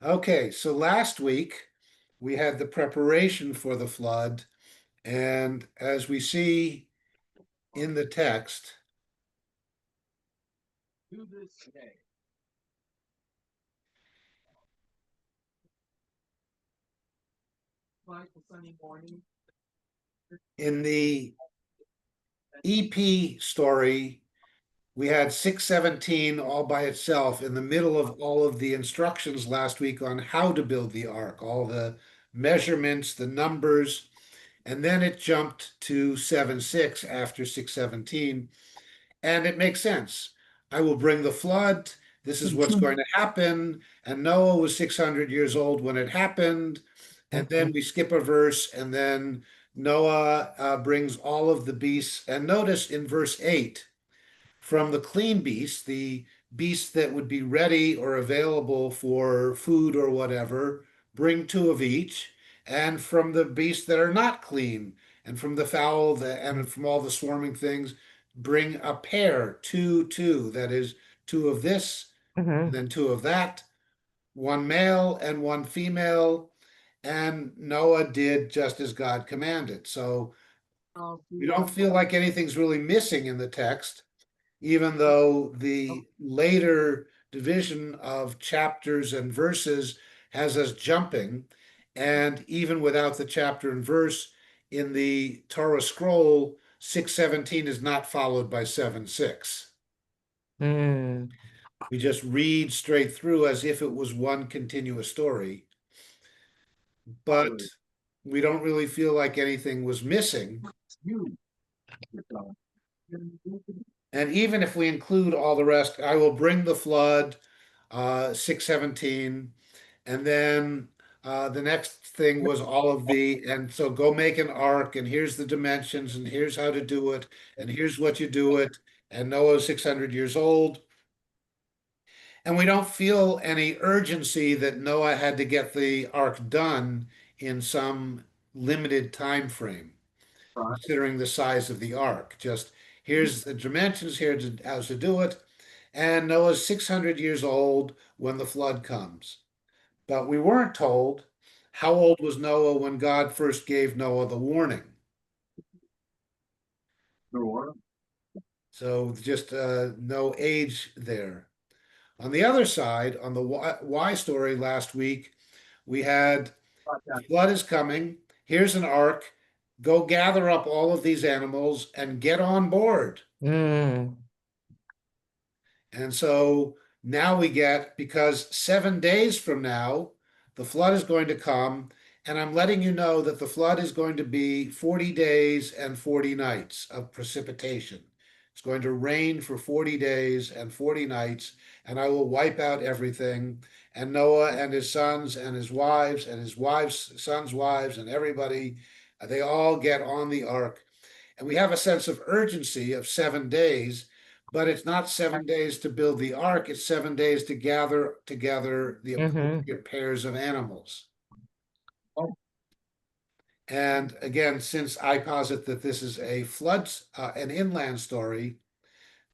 Okay, so last week we had the preparation for the flood, and as we see in the text, in the EP story, we had 617 all by itself in the middle of all of the instructions last week on how to build the ark, all the measurements, the numbers, and then it jumped to 7:6 after 617. And it makes sense. I will bring the flood. This is what's going to happen. And Noah was 600 years old when it happened. And then we skip a verse, and then Noah brings all of the beasts. And notice in verse 8, from the clean beasts, the beasts that would be ready or available for food or whatever, bring two of each. And from the beasts that are not clean, and from the fowl and from all the swarming things, bring a pair, two. That is, two of this, and Mhm. then two of that, one male and one female. And Noah did just as God commanded. So we don't feel like anything's really missing in the text, even though the later division of chapters and verses has us jumping. And even without the chapter and verse in the Torah scroll, 617 is not followed by 7:6. Mm. We just read straight through as if it was one continuous story, but we don't really feel like anything was missing. And even if we include all the rest, I will bring the flood, 617. And then the next thing was all of and so go make an ark, and here's the dimensions, and here's how to do it, and here's what you do it. And Noah's 600 years old. And we don't feel any urgency that Noah had to get the ark done in some limited time frame, considering the size of the ark. Just here's the dimensions, here's how to do it. And Noah's 600 years old when the flood comes. But we weren't told how old was Noah when God first gave Noah the warning. So just no age there. On the other side, on the Y story last week, we had the flood is coming. Here's an ark. Go gather up all of these animals and get on board. Mm. And so now we get, because 7 days from now, the flood is going to come. And I'm letting you know that the flood is going to be 40 days and 40 nights of precipitation. It's going to rain for 40 days and 40 nights, and I will wipe out everything. And Noah and his sons and his wives and his wives' sons' wives and everybody, they all get on the ark. And we have a sense of urgency of 7 days, but it's not 7 days to build the ark, it's 7 days to gather together the Mhm. appropriate pairs of animals. And again, since I posit that this is a an inland story,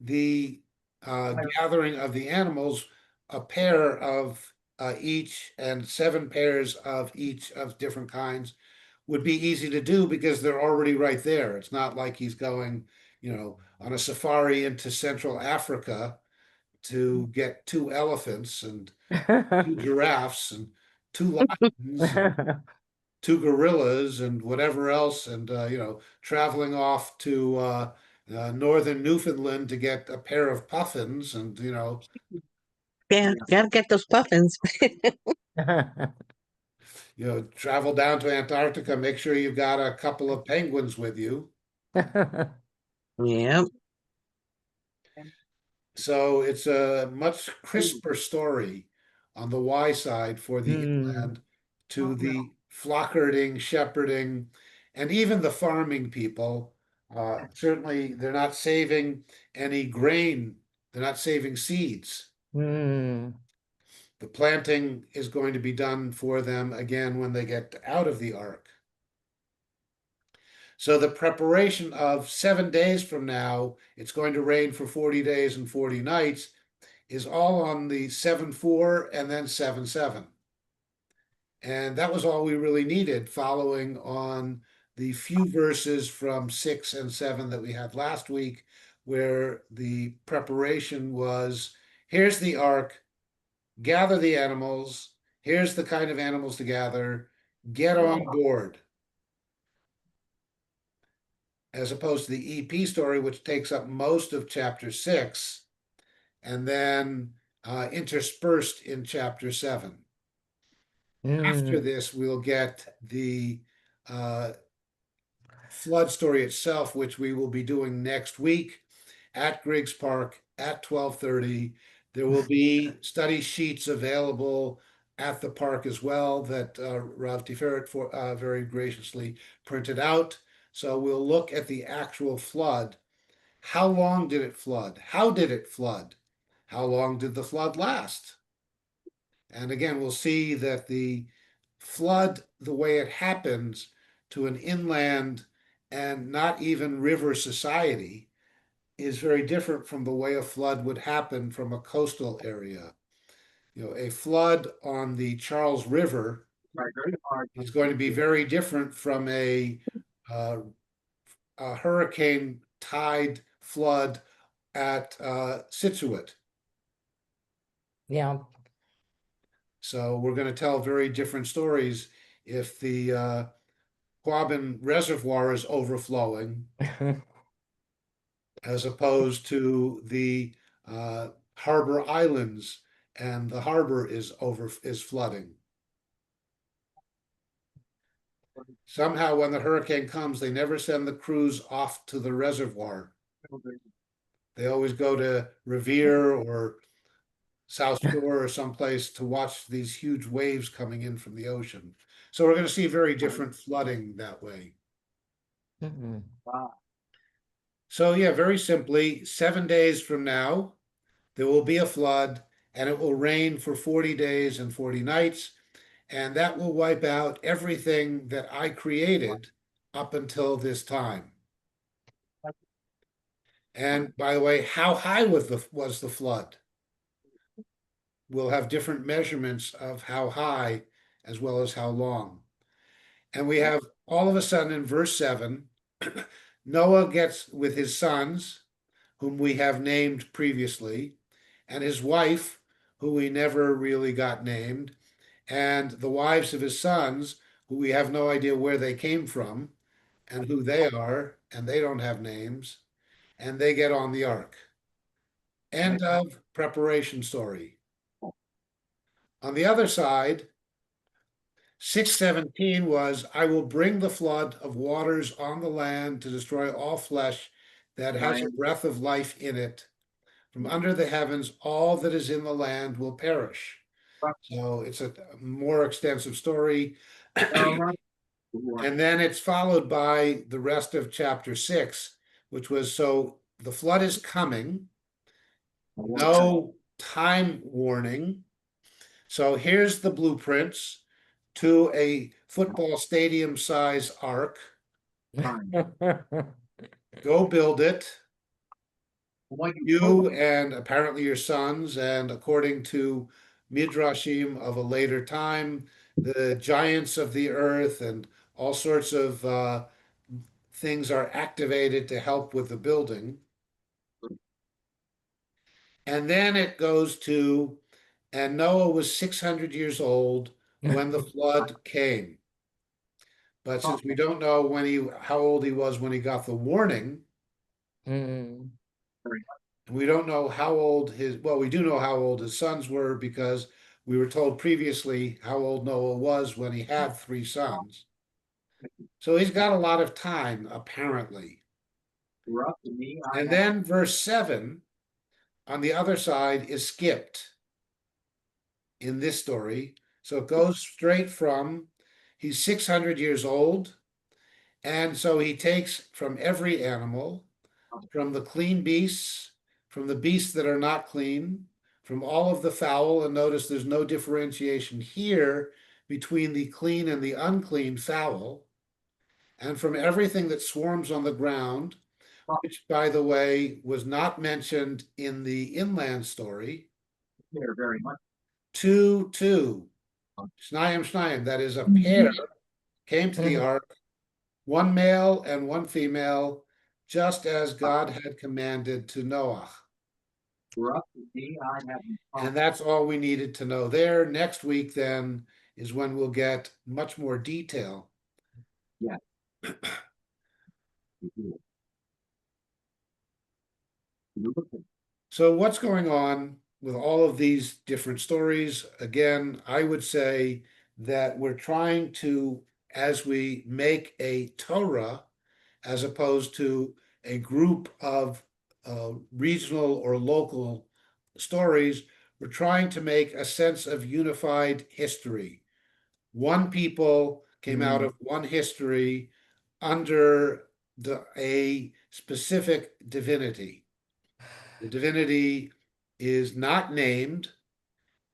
the gathering of the animals, a pair of each and seven pairs of each of different kinds, would be easy to do because they're already right there. It's not like he's going, on a safari into Central Africa to get two elephants and two giraffes and two lions and two gorillas and whatever else, and traveling off to northern Newfoundland to get a pair of puffins, and Yeah, gotta get those puffins. travel down to Antarctica, make sure you've got a couple of penguins with you. Yeah. So it's a much crisper story on the Y side for the Mm. inland to the flock herding, shepherding, and even the farming people. Certainly, they're not saving any grain, they're not saving seeds. Mm. The planting is going to be done for them again when they get out of the ark. So the preparation of 7 days from now, it's going to rain for 40 days and 40 nights, is all on the 7:4 and then 7:7. And that was all we really needed, following on the few verses from 6 and 7 that we had last week, where the preparation was, here's the ark, gather the animals, here's the kind of animals to gather, get on board. As opposed to the EP story, which takes up most of chapter 6 and then interspersed in chapter 7. After Mm. this, we'll get the flood story itself, which we will be doing next week at Griggs Park at 12:30. There will be study sheets available at the park as well that Rav Tiferet very graciously printed out. So we'll look at the actual flood. How long did it flood? How did it flood? How long did the flood last? And again, we'll see that the flood, the way it happens to an inland and not even river society, is very different from the way a flood would happen from a coastal area. You know, a flood on the Charles River is going to be very different from uh, a hurricane tide flood at Scituate. Yeah. So we're going to tell very different stories if the Quabbin Reservoir is overflowing as opposed to the harbor islands and the harbor is flooding. Somehow when the hurricane comes, they never send the crews off to the reservoir. They always go to Revere or South Shore or someplace to watch these huge waves coming in from the ocean. So we're going to see very different flooding that way. Mm. So yeah, very simply, 7 days from now, there will be a flood and it will rain for 40 days and 40 nights. And that will wipe out everything that I created up until this time. And by the way, how high was the flood? We'll have different measurements of how high as well as how long. And we have all of a sudden in verse 7, Noah gets with his sons, whom we have named previously, and his wife, who we never really got named, and the wives of his sons, who we have no idea where they came from and who they are, and they don't have names, and they get on the ark. End of preparation story. On the other side, 6:17 was, I will bring the flood of waters on the land to destroy all flesh that has a breath of life in it. From under the heavens, all that is in the land will perish. So it's a more extensive story. And then it's followed by the rest of chapter 6, which was, so the flood is coming, no time warning. So here's the blueprints to a football stadium size ark. Go build it. You and apparently your sons, and according to Midrashim of a later time, the giants of the earth and all sorts of things are activated to help with the building. And then it goes to, and Noah was 600 years old when the flood came. But since we don't know how old he was when he got the warning, Mm. and we don't know how old we do know how old his sons were because we were told previously how old Noah was when he had 3 sons. So he's got a lot of time, apparently. And then verse 7 on the other side is skipped in this story. So it goes straight from, he's 600 years old. And so he takes from every animal, from the clean beasts, from the beasts that are not clean, from all of the fowl. And notice there's no differentiation here between the clean and the unclean fowl, and from everything that swarms on the ground, which, by the way, was not mentioned in the inland story. 2:2. Shnayim, that is a pair, came to the Mhm. ark, one male and one female, just as God had commanded to Noah. And that's all we needed to know there. Next week, then, is when we'll get much more detail. So, what's going on with all of these different stories? Again, I would say that we're trying to, as we make a Torah, as opposed to a group of regional or local stories, we're trying to make a sense of unified history. One people came out of one history under a specific divinity. The divinity is not named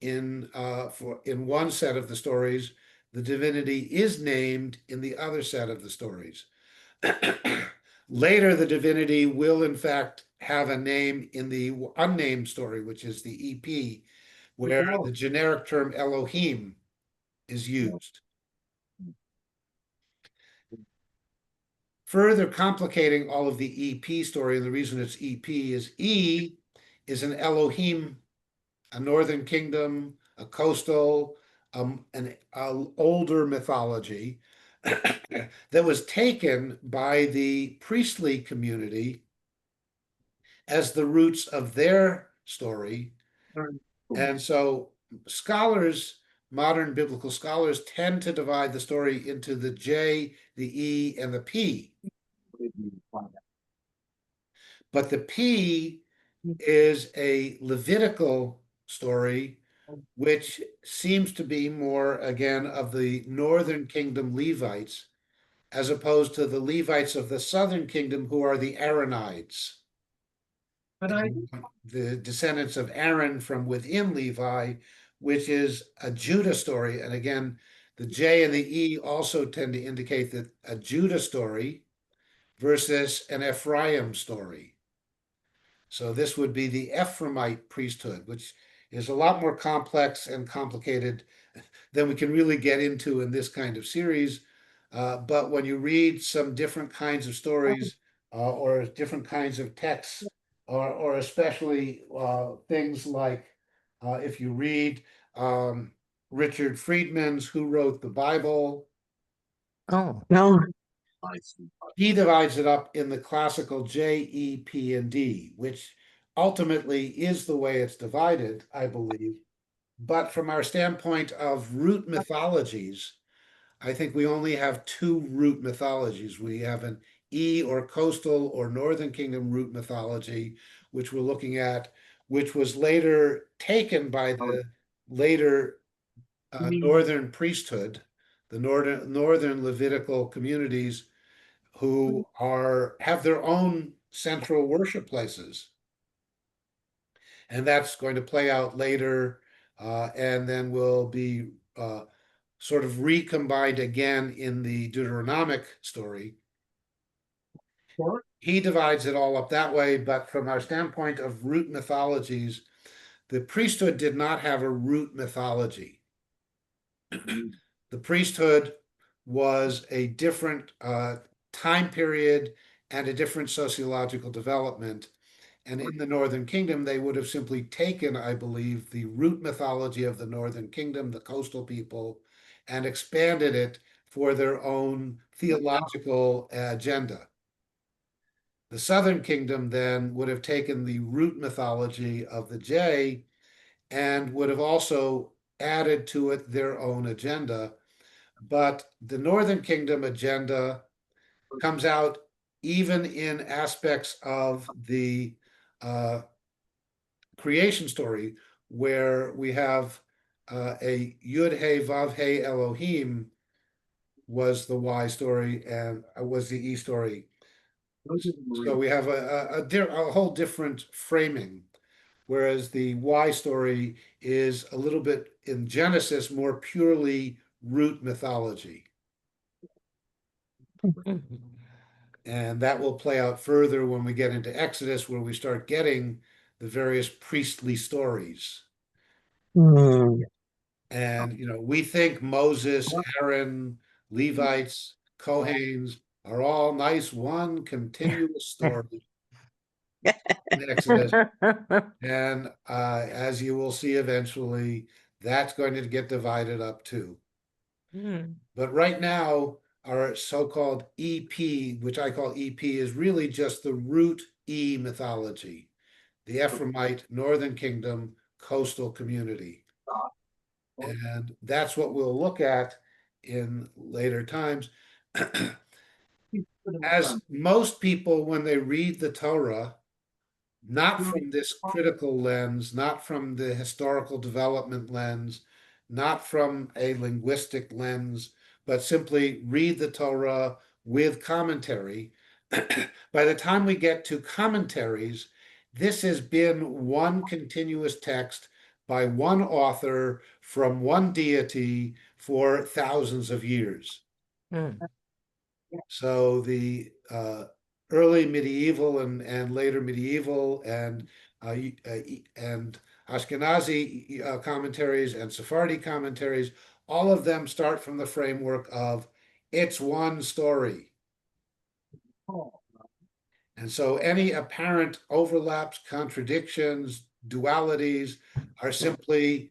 in one set of the stories. The divinity is named in the other set of the stories. Later, the divinity will, in fact, have a name in the unnamed story, which is the EP, where the generic term Elohim is used. Further complicating all of the EP story, and the reason it's EP is E is an Elohim, a northern kingdom, a coastal, an older mythology that was taken by the priestly community as the roots of their story. And so scholars, modern biblical scholars, tend to divide the story into the J, the E, and the P. But the P is a Levitical story, which seems to be more, again, of the northern kingdom Levites, as opposed to the Levites of the southern kingdom, who are the Aaronites, the descendants of Aaron from within Levi, which is a Judah story. And again, the J and the E also tend to indicate that a Judah story versus an Ephraim story. So this would be the Ephraimite priesthood, which is a lot more complex and complicated than we can really get into in this kind of series. But when you read some different kinds of stories or different kinds of texts, or especially things like if you read Richard Friedman's Who Wrote the Bible, Oh, No. he divides it up in the classical J, E, P, and D, which ultimately is the way it's divided, I believe. But from our standpoint of root mythologies, I think we only have two root mythologies. We have an E or coastal or Northern Kingdom root mythology, which we're looking at, which was later taken by the later Northern priesthood, the Northern Levitical communities who have their own central worship places. And that's going to play out later, and then will be sort of recombined again in the Deuteronomic story. He divides it all up that way, but from our standpoint of root mythologies, the priesthood did not have a root mythology. The priesthood was a different time period and a different sociological development. And in the Northern Kingdom, they would have simply taken, I believe, the root mythology of the Northern Kingdom, the coastal people, and expanded it for their own theological agenda. The Southern Kingdom then would have taken the root mythology of the J and would have also added to it their own agenda. But the Northern Kingdom agenda comes out even in aspects of the creation story where we have a Yud He Vav He Elohim was the Y story and was the E story. So we have a whole different framing, whereas the Y story is a little bit in Genesis more purely root mythology. mhm. And that will play out further when we get into Exodus, where we start getting the various priestly stories. Hmm. And, we think Moses, Aaron, Levites, Kohanes are all nice, one continuous story in Exodus. And as you will see eventually, that's going to get divided up too. But right now, our so-called EP, which I call EP, is really just the root E mythology, the Ephraimite Northern Kingdom coastal community. And that's what we'll look at in later times. As most people, when they read the Torah, not from this critical lens, not from the historical development lens, not from a linguistic lens, but simply read the Torah with commentary. By the time we get to commentaries, this has been one continuous text by one author from one deity for thousands of years. So the early medieval and later medieval and Ashkenazi commentaries and Sephardi commentaries, all of them start from the framework of it's one story. And so any apparent overlaps, contradictions, dualities are simply,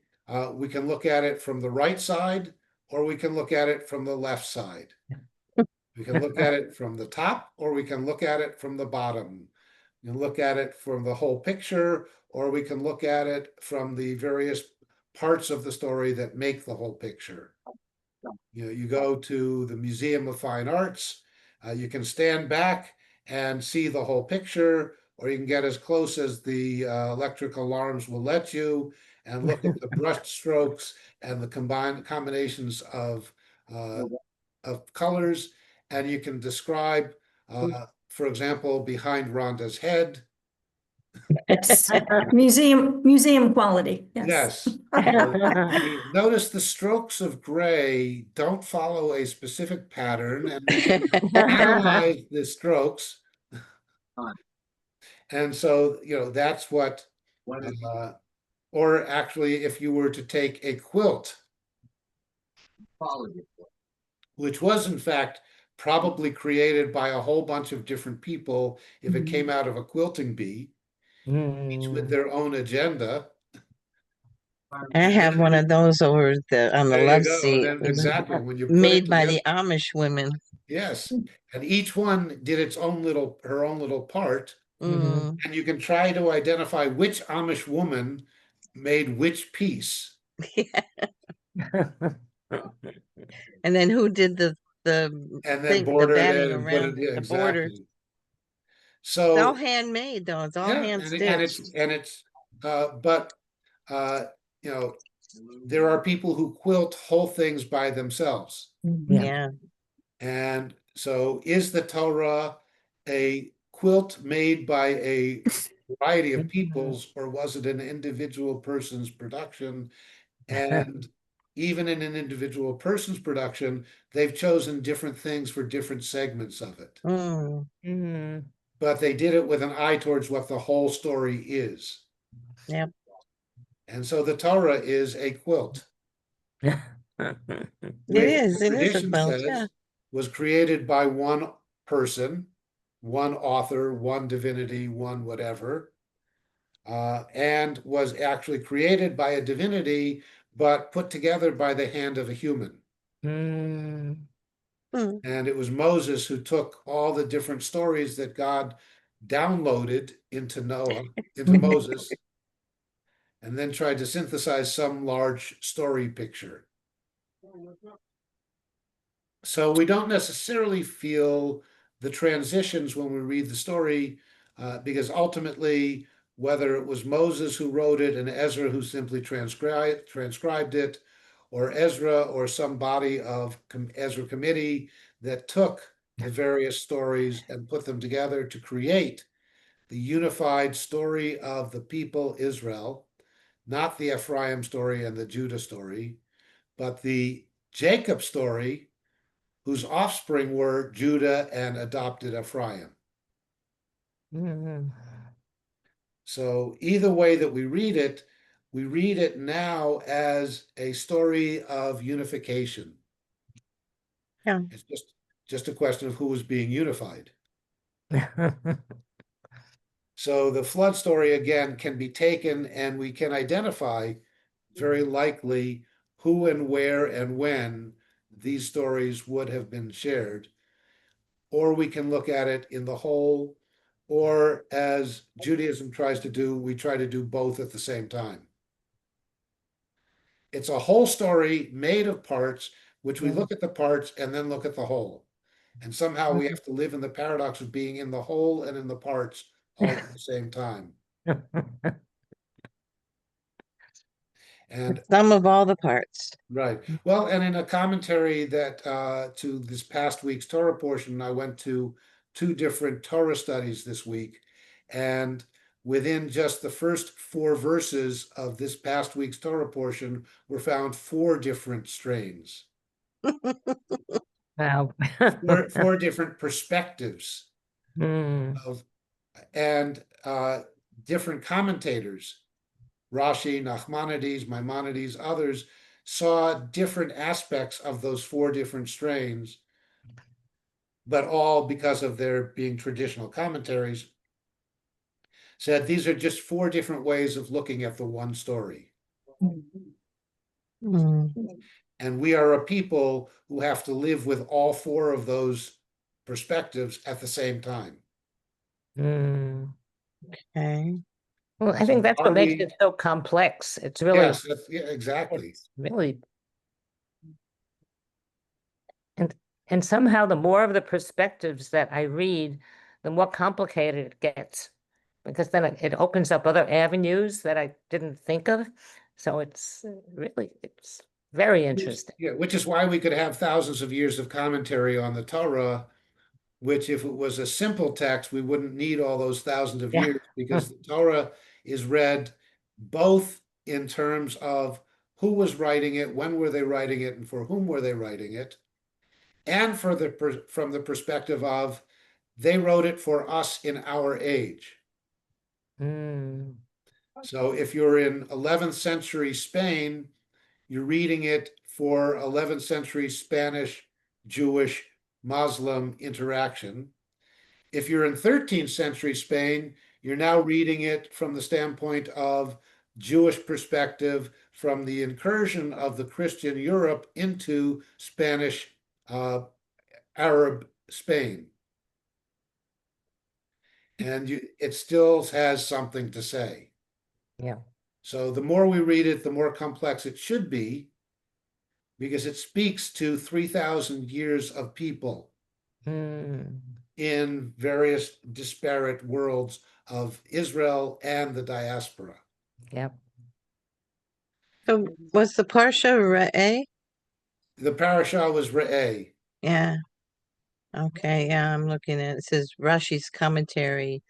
we can look at it from the right side or we can look at it from the left side. We can look at it from the top or we can look at it from the bottom. You can look at it from the whole picture or we can look at it from the various parts of the story that make the whole picture. You go to the Museum of Fine Arts, you can stand back and see the whole picture, or you can get as close as the electric alarms will let you and look at the brush strokes and the combinations of colors, and you can describe, for example, behind Rhonda's head. It's museum quality. Yes. Notice the strokes of gray don't follow a specific pattern, and we can analyze the strokes. And so, that's what, or actually, if you were to take a quilt, which was in fact probably created by a whole bunch of different people, if it came out of a quilting bee, each with their own agenda. I have one of those on the There you love go. seat. And then exactly when you put Made it by together, the Amish women. yes, and each one did her own little part, Mm. and you can try to identify which Amish woman made which piece. And then who did the And then thing, the bordered batting it and put it, around yeah, the border? exactly. It's So all handmade though. It's all yeah, hand and stitched. but there are people who quilt whole things by themselves. Yeah. And so is the Torah a quilt made by a variety of peoples, or was it an individual person's production? And even in an individual person's production, they've chosen different things for different segments of it. But they did it with an eye towards what the whole story is. Yep. And so the Torah is a quilt, It which is. the It is a tradition quilt. says Yeah. was created by one person, one author, one divinity, one whatever, and was actually created by a divinity, but put together by the hand of a human. And it was Moses who took all the different stories that God downloaded into Moses, and then tried to synthesize some large story picture. So we don't necessarily feel the transitions when we read the story, because ultimately, whether it was Moses who wrote it and Ezra who simply transcribed it, or Ezra or some body of Ezra committee that took the various stories and put them together to create the unified story of the people Israel, not the Ephraim story and the Judah story, but the Jacob story, whose offspring were Judah and adopted Ephraim. So either way that we read it, we read it now as a story of unification. Yeah. It's just a question of who was being unified. So the flood story, again, can be taken and we can identify very likely who and where and when these stories would have been shared. Or we can look at it in the whole, or as Judaism tries to do, we try to do both at the same time. It's a whole story made of parts, which we look at the parts and then look at the whole. And somehow we have to live in the paradox of being in the whole and in the parts all at the same time. And Some of all the parts. right. Well, and in a commentary that to this past week's Torah portion, I went to 2 different Torah studies this week. And within just the first 4 verses of this past week's Torah portion were found 4 different strains, Wow. 4 different perspectives of, and different commentators. Rashi, Nachmanides, Maimonides, others saw different aspects of those 4 different strains, but all because of their being traditional commentaries, said these are just 4 different ways of looking at the one story. Mm. And we are a people who have to live with all 4 of those perspectives at the same time. Okay. Well, I So think that's are what makes we- it so complex. It's really, Yes, yeah, exactly. it's really, and somehow the more of the perspectives that I read, the more complicated it gets, because then it opens up other avenues that I didn't think of. So it's really, it's very interesting. Yeah, which is why we could have thousands of years of commentary on the Torah, which if it was a simple text, we wouldn't need all those thousands of Yeah. years because the Torah is read both in terms of who was writing it, when were they writing it, and for whom were they writing it, and from the perspective of they wrote it for us in our age. Mm, So if you're in 11th century Spain, you're reading it for 11th century Spanish, Jewish, Muslim interaction. If you're in 13th century Spain, you're now reading it from the standpoint of Jewish perspective from the incursion of the Christian Europe into Spanish, Arab Spain. And it still has something to say. yeah. So the more we read it, the more complex it should be, because it speaks to 3,000 years of people Mm, in various disparate worlds of Israel and the diaspora. yep. So was the Parsha Re'eh? The parasha was Re'eh. Yeah. Okay. Yeah, I'm looking at it. It says Rashi's commentary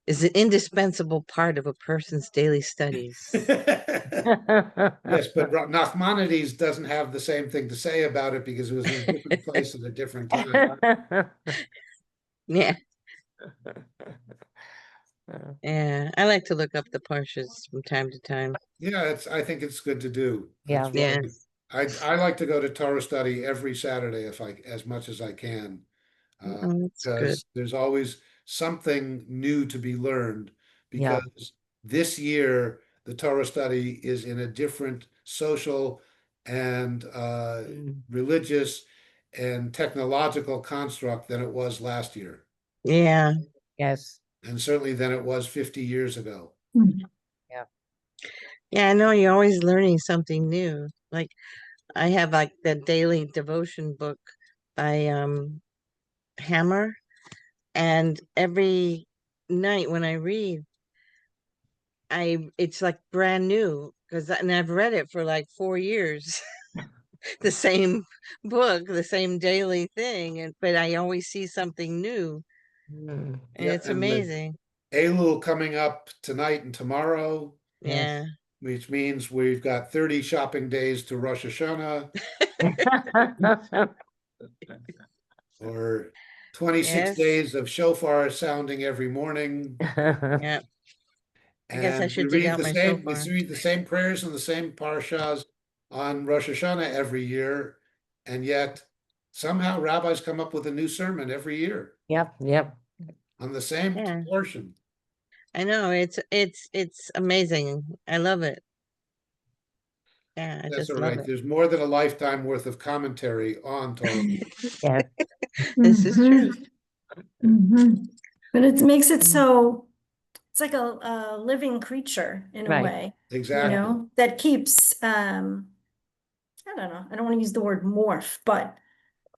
is an indispensable part of a person's daily studies. Yes, but Nachmanides doesn't have the same thing to say about it because it was in a different place at a different time. Yeah. Yeah. I like to look up the Parshas from time to time. Yeah, I think it's good to do. Yeah. That's why Yes. I like to go to Torah study every Saturday as much as I can. Oh, that's good. Because there's always something new to be learned. Yeah. Because this year the Torah study is in a different social and religious and technological construct than it was last year, Yeah. Yes. and certainly than it was 50 years ago. Yeah, I know you're always learning something new. Like I have like the daily devotion book by Hammer, and every night when I read, it's like brand new because and I've read it for like 4 years. The same book, the same daily thing, and but I always see something new, Mm, and Yeah, it's and with amazing. Elul coming up tonight and tomorrow, Yeah. which means we've got 30 shopping days to Rosh Hashanah, or 26 Yes. days of shofar sounding every morning. Yeah. I guess I And should dig out my we shofar. read the same prayers and the same parshas on Rosh Hashanah every year, and yet somehow rabbis come up with a new sermon every year Yep, yep. on the same Yeah. portion. I know it's amazing. I love it. Yeah, I That's just all love right. it. There's more than a lifetime worth of commentary on Torah. Yeah. This is true. But it makes it so, it's like a living creature in a Right. way, you Exactly. know, that keeps, I don't know, I don't want to use the word morph, but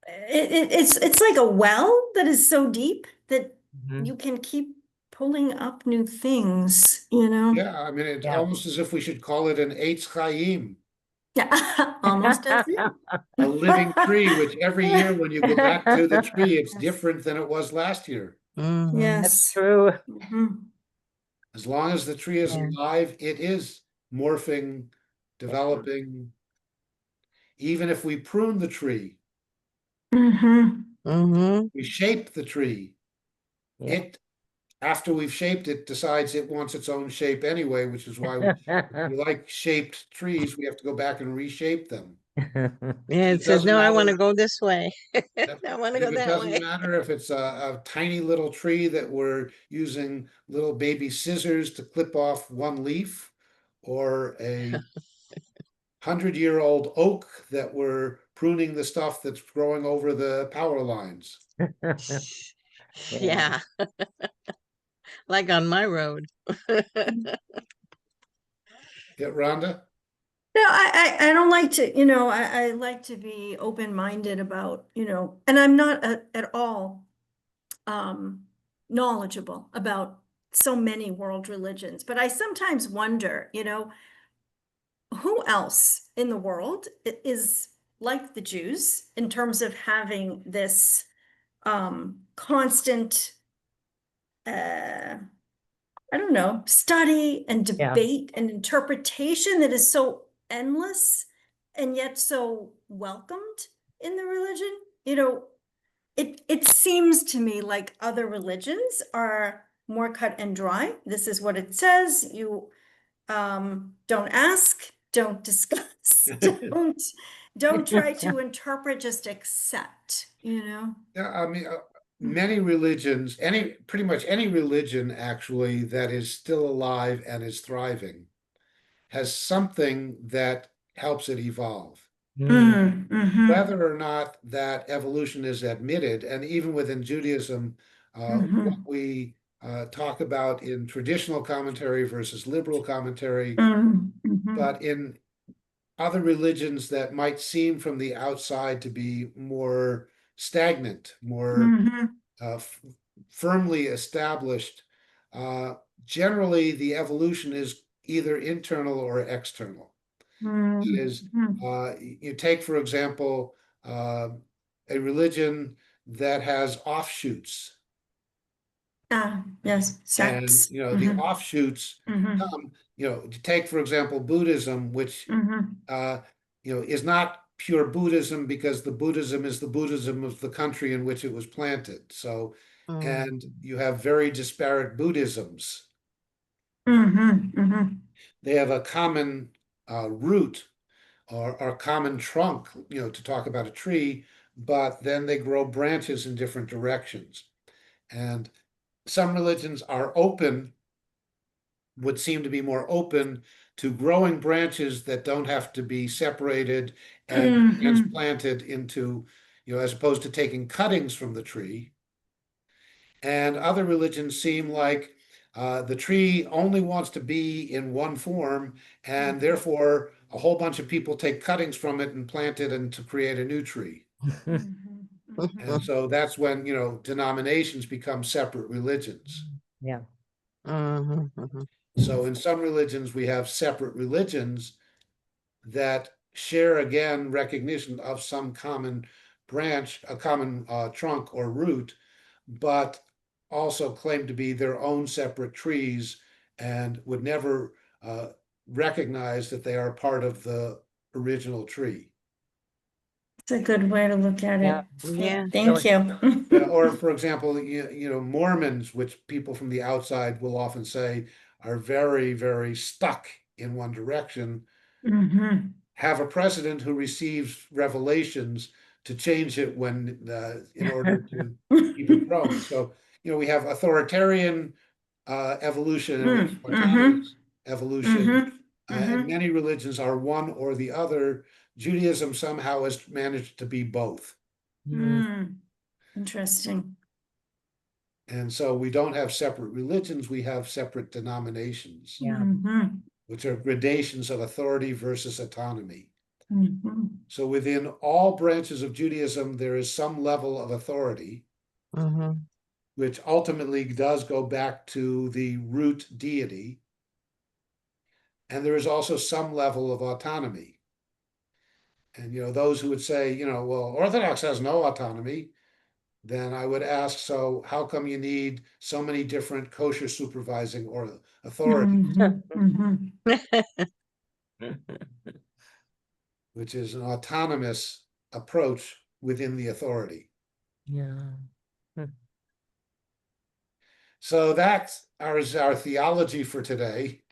it's like a well that is so deep that Mhm. you can keep pulling up new things, you know? Yeah, I mean, it's Yeah. almost as if we should call it an Eitz Chaim, Yeah, almost as if. a living tree, which every year when you go back to the tree, it's different than it was last year. Mhm. That's Yes. true. Mhm. As long as the tree is Yeah. alive, it is morphing, developing. Even if we prune the tree, Mhm. Mhm. we shape the tree, Yeah. it, after we've shaped it, decides it wants its own shape anyway, which is why we like shaped trees, we have to go back and reshape them. Yeah, it It says, doesn't no, I want to matter. go this way. Yep. I want to And go if it that doesn't way. matter if it's a tiny little tree that we're using little baby scissors to clip off one leaf, or a 100-year-old oak that we're pruning the stuff that's growing over the power lines. Yeah, like on my road. Yeah, Rhonda? No, I don't like to, you know, I like to be open-minded about, you know, and I'm not at all knowledgeable about so many world religions, but I sometimes wonder, you know, who else in the world is like the Jews in terms of having this constant I don't know, study and Yeah. debate and interpretation that is so endless and yet so welcomed in the religion. You know, it seems to me like other religions are more cut and dry. This is what it says. You don't ask, don't discuss, don't try to interpret, just accept, you know? Yeah, I mean, many religions, pretty much any religion actually that is still alive and is thriving has something that helps it evolve. Mm. Mhm. Whether or not that evolution is admitted, and even within Judaism, what Mhm. we talk about in traditional commentary versus liberal commentary, Mhm. but in other religions that might seem from the outside to be more stagnant, more Mhm. firmly established, uh, generally the evolution is either internal or external. That is, Mhm. you take, for example, a religion that has offshoots, Ah, yes, and sects. the Mhm. offshoots Mhm. come. Take, for example, Buddhism, which Mhm. uh, is not pure Buddhism because the Buddhism is the Buddhism of the country in which it was planted. So, and you have very disparate Buddhisms. Mhm. Mhm. They have a common root or common trunk, to talk about a tree, but then they grow branches in different directions. And some religions are open, would seem to be more open to growing branches that don't have to be separated and Mhm. transplanted into, as opposed to taking cuttings from the tree. And other religions seem like the tree only wants to be in one form, and therefore a whole bunch of people take cuttings from it and plant it and to create a new tree. Mhm. And so that's when, denominations become separate religions. Yeah. So in some religions, we have separate religions that share again recognition of some common branch, a common trunk or root, but also claim to be their own separate trees and would never recognize that they are part of the original tree. It's a good way to look at Yeah. it. Yeah. Thank you. Or, for example, Mormons, which people from the outside will often say are very, very stuck in one direction, Mhm. have a president who receives revelations to change it when in order to keep it growing. So, we have authoritarian evolution and we have autonomous evolution. And many religions are one or the other. Judaism somehow has managed to be both. Interesting. And so we don't have separate religions, we have separate denominations, Yeah. which are gradations of authority versus autonomy. Mhm. So within all branches of Judaism, there is some level of authority, Mhm. which ultimately does go back to the root deity. And there is also some level of autonomy. And those who would say, well, Orthodox has no autonomy, then I would ask, so how come you need so many different kosher supervising or authorities, Mhm. which is an autonomous approach within the authority. Yeah. So that's our theology for today.